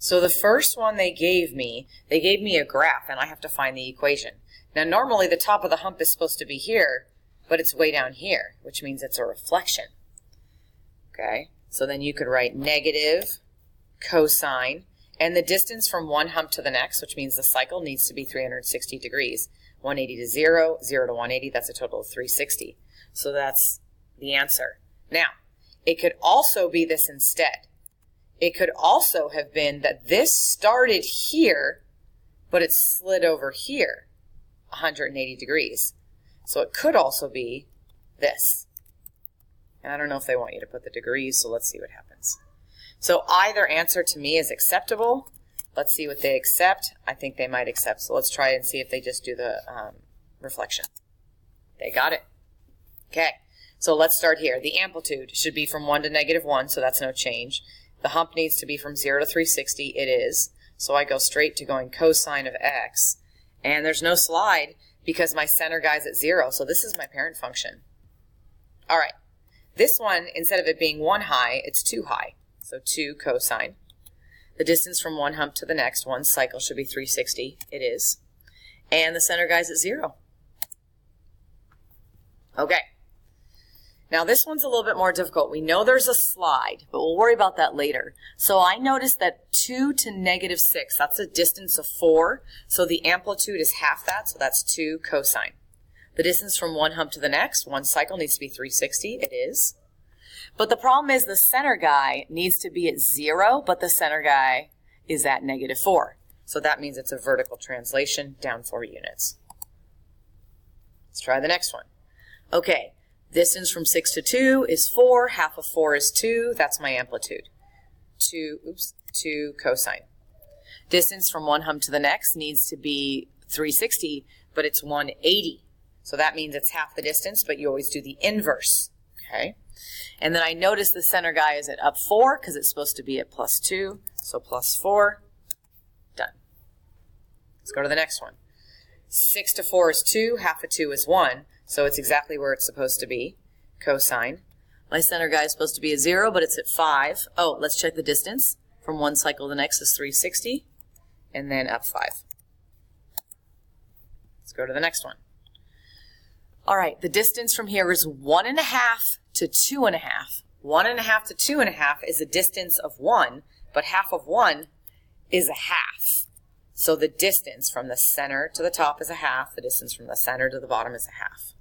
So the first one they gave me a graph, and I have to find the equation. Now normally the top of the hump is supposed to be here, but it's way down here, which means it's a reflection. Okay, so then you could write negative cosine, and the distance from one hump to the next, which means the cycle needs to be 360 degrees. 180 to 0, 0 to 180, that's a total of 360. So that's the answer. Now, it could also be this instead. It could also have been that this started here, but it slid over here 180 degrees. So it could also be this. And I don't know if they want you to put the degrees, so let's see what happens. So either answer to me is acceptable. Let's see what they accept. I think they might accept, so let's try and see if they just do the reflection. They got it. Okay, so let's start here. The amplitude should be from 1 to negative 1, so that's no change. The hump needs to be from 0 to 360. It is. So I go straight to going cosine of x. And there's no slide because my center guy's at 0, so this is my parent function. All right. This one, instead of it being 1 high, it's 2 high. So 2 cosine. The distance from one hump to the next, one cycle, should be 360. It is. And the center guy's at 0. Okay. Now this one's a little bit more difficult. We know there's a slide, but we'll worry about that later. So I noticed that 2 to negative 6, that's a distance of 4. So the amplitude is half that, so that's 2 cosine. The distance from one hump to the next, one cycle, needs to be 360. It is. But the problem is the center guy needs to be at 0, but the center guy is at negative 4. So that means it's a vertical translation down 4 units. Let's try the next one. Okay, distance from 6 to 2 is 4. Half of 4 is 2. That's my amplitude. 2 cosine. Distance from one hump to the next needs to be 360, but it's 180. So that means it's half the distance, but you always do the inverse. Okay. And then I notice the center guy is at up 4 because it's supposed to be at plus 2. So plus 4. Done. Let's go to the next one. 6 to 4 is 2. Half of 2 is 1. So it's exactly where it's supposed to be. Cosine. My center guy is supposed to be at 0, but it's at 5. Oh, let's check the distance. From one cycle to the next is 360. And then up 5. Let's go to the next one. All right, the distance from here is 1.5 to 2.5. 1.5 to 2.5 is a distance of 1, but half of 1 is a half. So the distance from the center to the top is a half. The distance from the center to the bottom is a half.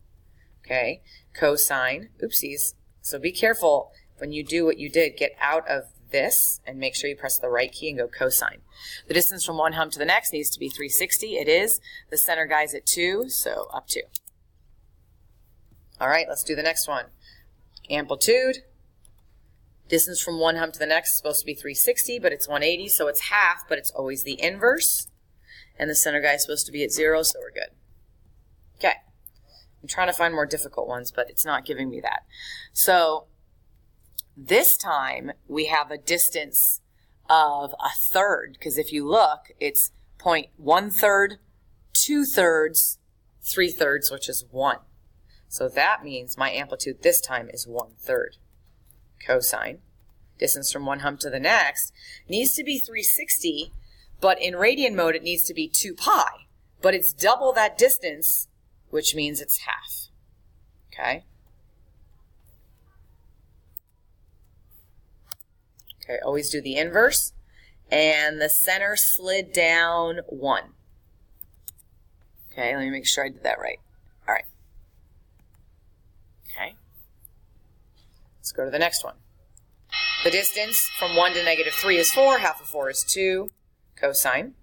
Okay, cosine, oopsies. So be careful when you do what you did. Get out of this and make sure you press the right key and go cosine. The distance from one hump to the next needs to be 360. It is. The center guy's at 2, so up 2. All right, let's do the next one. Amplitude. Distance from one hump to the next is supposed to be 360, but it's 180, so it's half, but it's always the inverse. And the center guy is supposed to be at 0, so we're good. Okay. I'm trying to find more difficult ones, but it's not giving me that. So this time we have a distance of a third, because if you look, it's 0.1/3, 2/3, 3/3, which is 1. So that means my amplitude this time is 1/3. Cosine. Distance from one hump to the next needs to be 360, but in radian mode it needs to be 2 pi. But it's double that distance, which means it's half. Okay? Okay, always do the inverse. And the center slid down 1. Okay, let me make sure I did that right. All right. Okay. Let's go to the next one. The distance from 1 to negative 3 is 4. Half of 4 is 2. Cosine.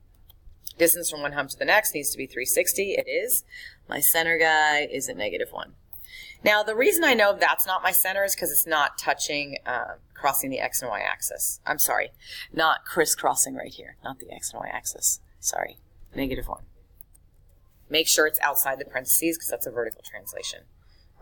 Distance from one hump to the next needs to be 360. It is. My center guy is at negative 1. Now, the reason I know that's not my center is because it's not touching, crossing the x and y axis. I'm sorry, not crisscrossing right here, not the x and y axis. Sorry, negative 1. Make sure it's outside the parentheses because that's a vertical translation.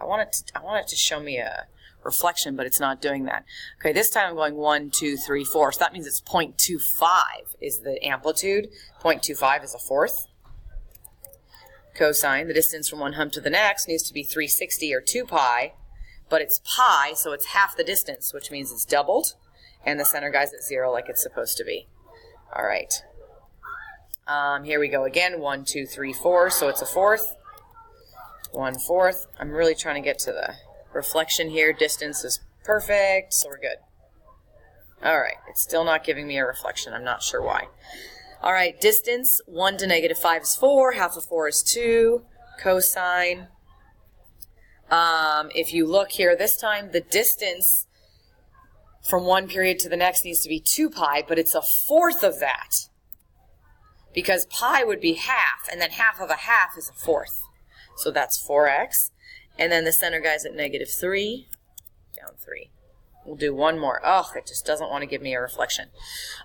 I want it to show me a reflection, but it's not doing that. Okay, this time I'm going 1, 2, 3, 4. So that means it's 0.25 is the amplitude. 0.25 is a fourth. Cosine, the distance from one hump to the next needs to be 360 or 2 pi, but it's pi, so it's half the distance, which means it's doubled, and the center guy's at 0 like it's supposed to be. All right. Here we go again. 1, 2, 3, 4. So it's a fourth. 1/4. I'm really trying to get to the reflection here. Distance is perfect, so we're good. All right. It's still not giving me a reflection. I'm not sure why. All right. Distance, 1 to -5 is 4. Half of 4 is 2. Cosine. If you look here, this time the distance from one period to the next needs to be 2 pi, but it's a fourth of that. Because pi would be half, and then half of a half is a fourth. So that's 4x. And then the center guy's at -3, down 3. We'll do one more. Oh, it just doesn't want to give me a reflection.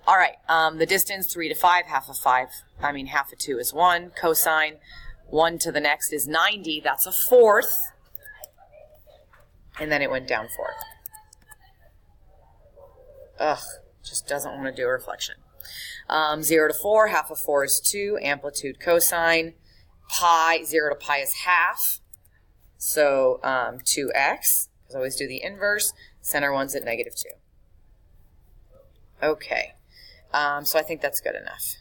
All right, the distance, 3 to 5, half of 2 is 1. Cosine, 1 to the next is 90. That's a fourth. And then it went down 4. Ugh, just doesn't want to do a reflection. 0 to 4, half of 4 is 2. Amplitude cosine. Pi, 0 to pi is half. So 2x, because I always do the inverse. Center one's at -2. Okay, so I think that's good enough.